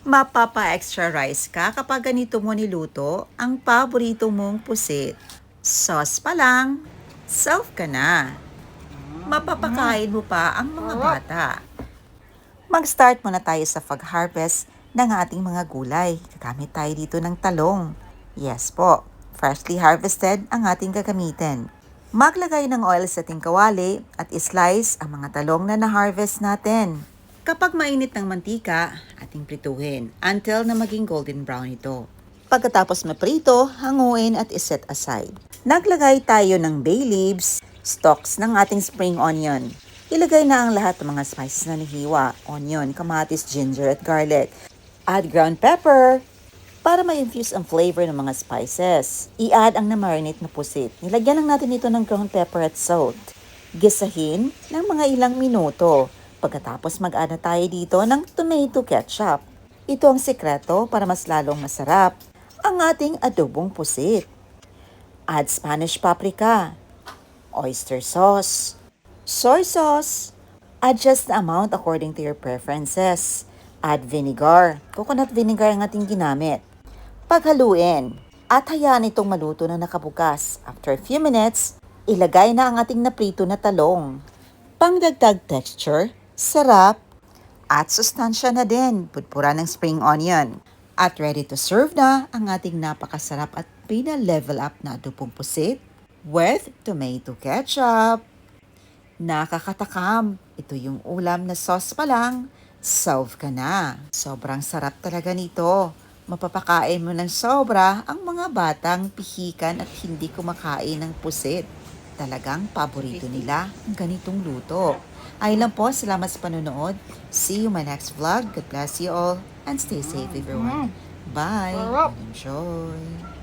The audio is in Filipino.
Mapapa-extra rice ka kapag ganito mo niluto ang paborito mong pusit. Sauce pa lang, serve ka na. Mapapakain mo pa ang mga bata. Mag-start muna tayo sa pag-harvest ng ating mga gulay. Gagamit tayo dito ng talong. Yes po, freshly harvested ang ating gagamitin. Maglagay ng oil sa ating kawali at islice ang mga talong na na-harvest natin. Kapag mainit ng mantika, ating prituhin until na maging golden brown ito. Pagkatapos maprito, hanguin at iset aside. Naglagay tayo ng bay leaves, stalks ng ating spring onion. Ilagay na ang lahat ng mga spices na nahiwa, onion, kamatis, ginger at garlic. Add ground pepper para ma-infuse ang flavor ng mga spices. I-add ang na-marinate na pusit. Nilagyan lang natin ito ng ground pepper at salt. Gisahin ng mga ilang minuto. Pagkatapos mag-add na tayo dito ng tomato ketchup. Ito ang sekreto para mas lalong masarap ang ating adobong pusit. Add Spanish paprika, oyster sauce, soy sauce. Adjust the amount according to your preferences. Add vinegar. Coconut vinegar ang ating ginamit. Paghaluin at hayaan itong maluto na nakabukas. After a few minutes, ilagay na ang ating naprito na talong. Pangdagdag texture, sarap, at sustansya na din, pudpura ng spring onion. At ready to serve na ang ating napakasarap at pina-level up na adobong pusit with tomato ketchup. Nakakatakam, ito yung ulam na sauce pa lang, serve ka na. Sobrang sarap talaga nito. Mapapakain mo ng sobra ang mga batang pihikan at hindi kumakain ng pusit. Talagang paborito nila ang ganitong luto. Ayun lang po, salamat sa panonood. See you in my next vlog. God bless you all and stay safe everyone. Bye. Enjoy.